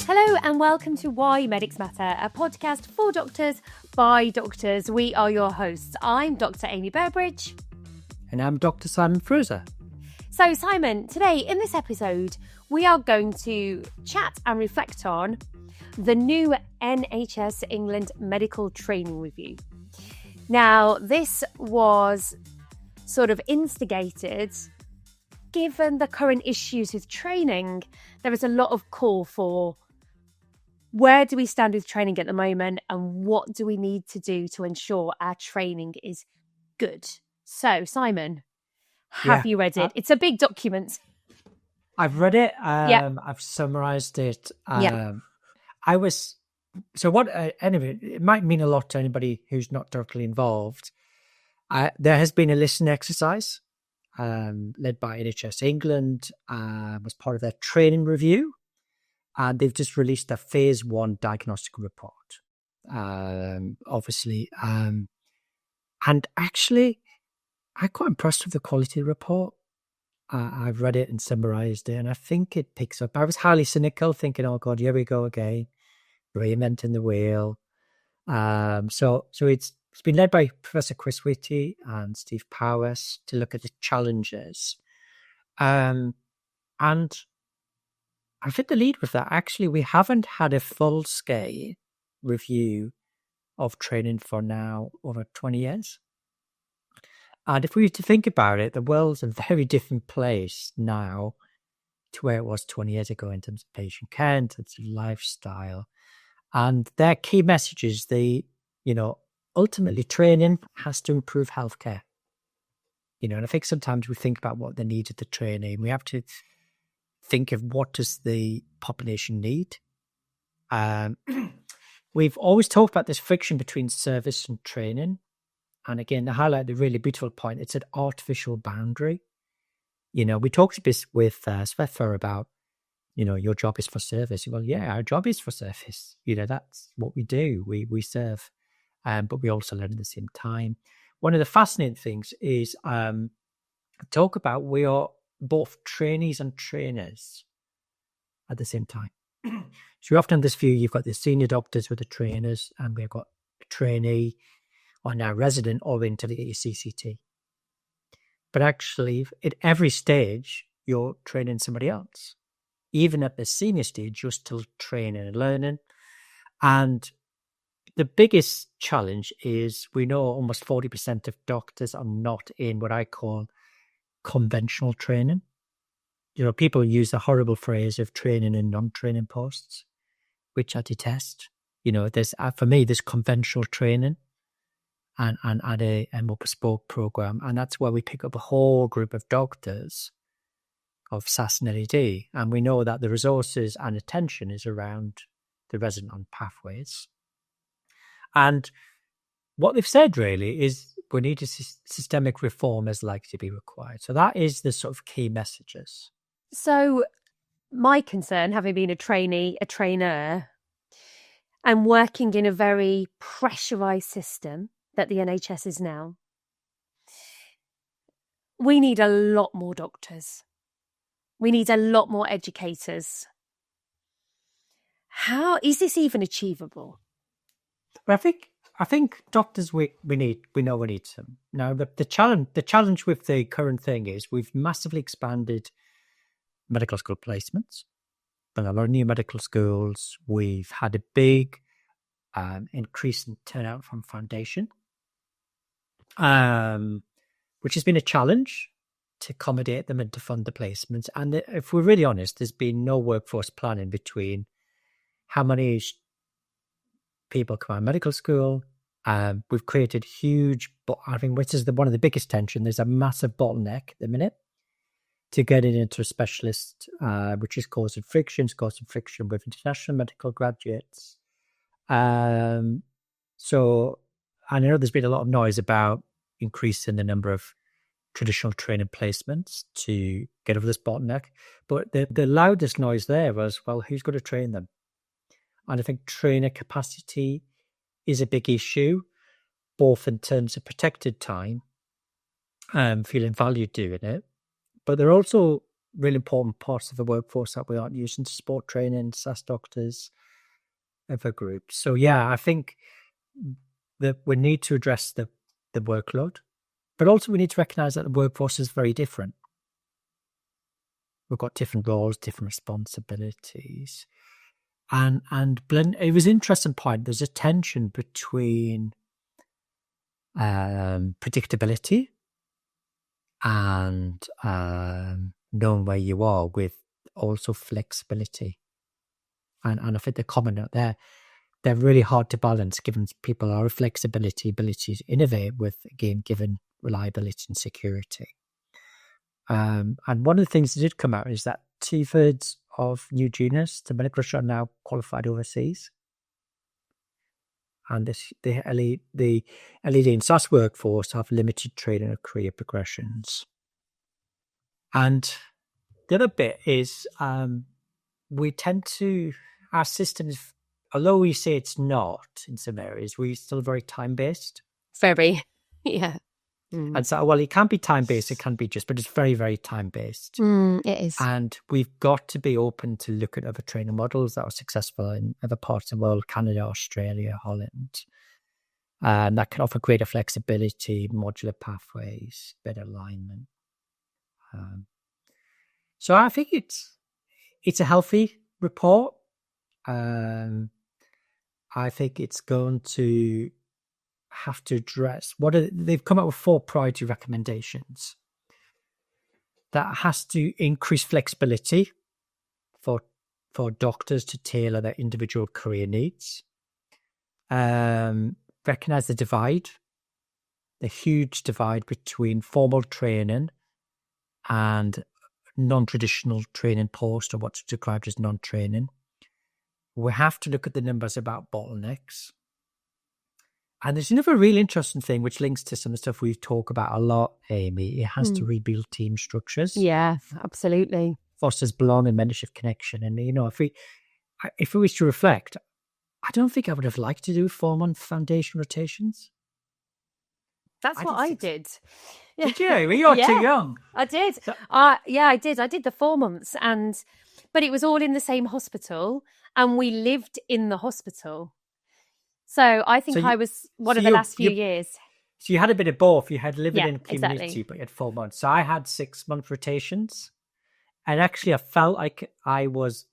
Hello and welcome to Why Medics Matter, a podcast for doctors by doctors. We are your hosts. I'm Dr. Amie Burbridge. And I'm Dr. Simon Fraser. So Simon, today in this episode, we are going to chat and reflect on the new NHS England Medical Training Review. Now, this was sort of instigated, given the current issues with training. There is a lot of call for where do we stand with training at the moment and what do we need to do to ensure our training is good. So, Simon, have you read it? It's a big document. I've read it. I've summarised it. Anyway, it might mean a lot to anybody who's not directly involved. There has been a listening exercise led by NHS England, was part of their training review, and they've just released their phase 1 diagnostic report. Obviously, and actually, I'm quite impressed with the quality of the report. I've read it and summarised it, and I think it picks up. I was highly cynical, thinking, "Oh God, here we go again, reinventing the wheel." So it's been led by Professor Chris Whitty and Steve Powers to look at the challenges. And I've hit the lead with that. Actually, we haven't had a full-scale review of training for now over 20 years. And if we were to think about it, the world's a very different place now to where it was 20 years ago in terms of patient care, in terms of lifestyle. And their key message is ultimately training has to improve healthcare. And I think sometimes we think about what the needs of the training. We have to think of what does the population need. We've always talked about this friction between service and training. And again, to highlight the really beautiful point, it's an artificial boundary. We talked a bit with Svethva about, your job is for service. Well, yeah, our job is for service. That's what we do. We serve, but we also learn at the same time. One of the fascinating things is talk about we are both trainees and trainers at the same time. So often in this view, you've got the senior doctors with the trainers, and we've got a trainee or now resident oriented at your CCT. But actually, at every stage, you're training somebody else. Even at the senior stage, you're still training and learning. And the biggest challenge is we know almost 40% of doctors are not in what I call conventional training. People use the horrible phrase of training in non-training posts, which I detest. For me, there's conventional training and a more bespoke program. And that's where we pick up a whole group of doctors of SAS and LED. And we know that the resources and attention is around the resident on pathways. And what they've said really is we need a systemic reform is likely to be required. So that is the sort of key messages. So my concern, having been a trainee, a trainer, and working in a very pressurised system that the NHS is now, we need a lot more doctors. We need a lot more educators. How is this even achievable? Well, I think doctors we know we need some. Now the challenge with the current thing is we've massively expanded medical school placements. But a lot of new medical schools. We've had a big increase in turnout from foundation, which has been a challenge to accommodate them and to fund the placements. And if we're really honest, there's been no workforce planning between how many people come out of medical school. We've created huge, I think, which is one of the biggest tension. There's a massive bottleneck at the minute to getting into a specialist, which is causing friction with international medical graduates. So I know there's been a lot of noise about increasing the number of traditional training placements to get over this bottleneck. But the loudest noise there was, well, who's going to train them? And I think trainer capacity is a big issue, both in terms of protected time, feeling valued doing it, but they're also really important parts of the workforce that we aren't using to support training, SAS doctors, other groups. So yeah, I think that we need to address the workload, but also we need to recognize that the workforce is very different. We've got different roles, different responsibilities. And it was an interesting point. There's a tension between predictability and knowing where you are, with also flexibility. And I think the comment out there, they're really hard to balance, given people are flexibility, ability to innovate with, again, given reliability and security. And one of the things that did come out is that 2/3 of new juniors to medical are now qualified overseas. And the LED and SAS workforce have limited training or career progressions. And the other bit is we tend to, our systems, although we say it's not in some areas, we're still very time-based. Very, yeah. And so, well, it can be time-based, it can be just, but it's very, very time-based. It is. And we've got to be open to look at other training models that are successful in other parts of the world, Canada, Australia, Holland. And that can offer greater flexibility, modular pathways, better alignment. So I think it's a healthy report. I think it's going to have to address they've come up with 4 priority recommendations that has to increase flexibility for doctors to tailor their individual career needs, recognize the huge divide between formal training and non-traditional training post, or what's described as non-training. We have to look at the numbers about bottlenecks. And there's another really interesting thing which links to some of the stuff we talk about a lot, Amy. It has to rebuild team structures. Yeah, absolutely. Fosters belonging, mentorship, connection. And, if we wish to reflect, I don't think I would have liked to do 4-month foundation rotations. That's what I did. Did you? You're too young. I did. Yeah, I did. I did the 4 months, but it was all in the same hospital, and we lived in the hospital. So I think I was one of the last few years. So you had a bit of both. You had living in community, exactly. But you had 4 months. So I had 6-month rotations. And actually I felt like I was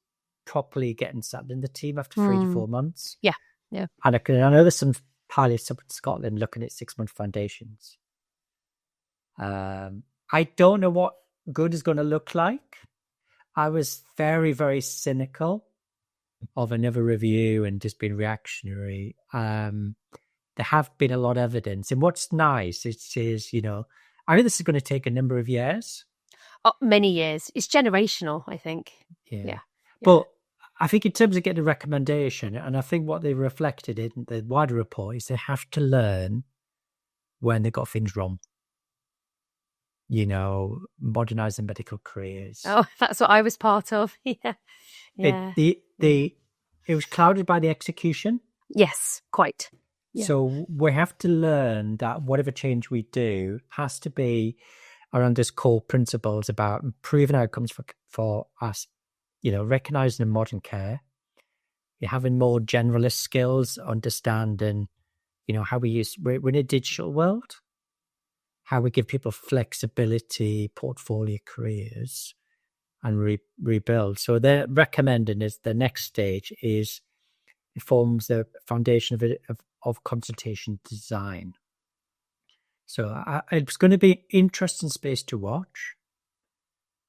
properly getting settled in the team after 3 to 4 months. Yeah, yeah. And I know there's some pilots up in Scotland looking at 6-month foundations. I don't know what good is going to look like. I was very, very cynical of another review and just being reactionary. There have been a lot of evidence. And what's nice, it says, I think this is going to take a number of years. Oh, many years. It's generational, I think. Yeah. But I think in terms of getting a recommendation, and I think what they reflected in the wider report is they have to learn when they got things wrong. Modernising medical careers. Oh, that's what I was part of. Yeah. It was clouded by the execution. Yes, quite. Yeah. So we have to learn that whatever change we do has to be around this core principles about improving outcomes for us, recognising in modern care, you're having more generalist skills, understanding, how we're in a digital world, how we give people flexibility, portfolio careers, and rebuild. So they're recommending is the next stage is it forms the foundation of consultation design. So it's going to be an interesting space to watch.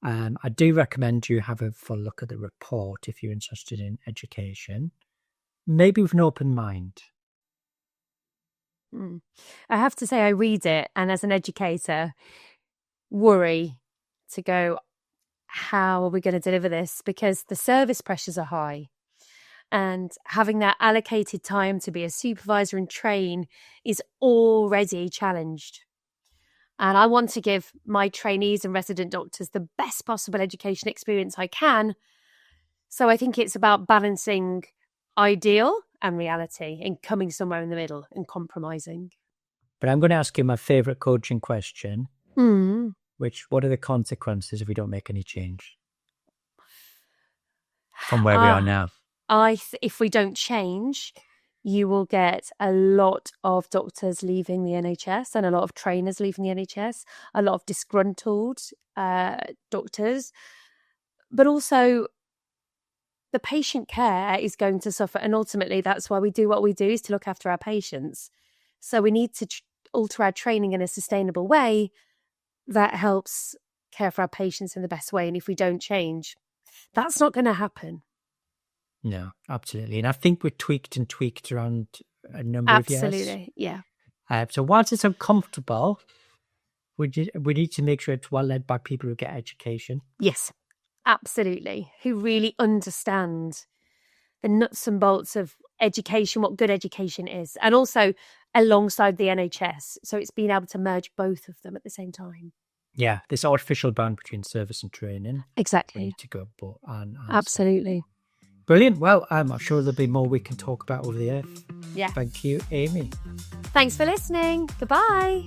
I do recommend you have a full look at the report if you're interested in education, maybe with an open mind. I have to say I read it, and as an educator, worry to go, how are we going to deliver this? Because the service pressures are high, and having that allocated time to be a supervisor and train is already challenged. And I want to give my trainees and resident doctors the best possible education experience I can. So I think it's about balancing ideal and reality and coming somewhere in the middle and compromising. But I'm going to ask you my favourite coaching question. What are the consequences if we don't make any change from where we are now? If we don't change, you will get a lot of doctors leaving the NHS and a lot of trainers leaving the NHS, a lot of disgruntled doctors, but also the patient care is going to suffer. And ultimately, that's why we do what we do, is to look after our patients. So we need to alter our training in a sustainable way that helps care for our patients in the best way. And if we don't change, that's not going to happen. No, absolutely. And I think we're tweaked around a number of years. Absolutely, yeah. So whilst it's uncomfortable, we need to make sure it's well led by people who get education. Yes, absolutely. Who really understand the nuts and bolts of education, what good education is, and also alongside the NHS. So it's being able to merge both of them at the same time. Yeah, this artificial band between service and training. Exactly. We need to go, absolutely. So. Brilliant. Well, I'm sure there'll be more we can talk about over the air. Yeah. Thank you, Amie. Thanks for listening. Goodbye.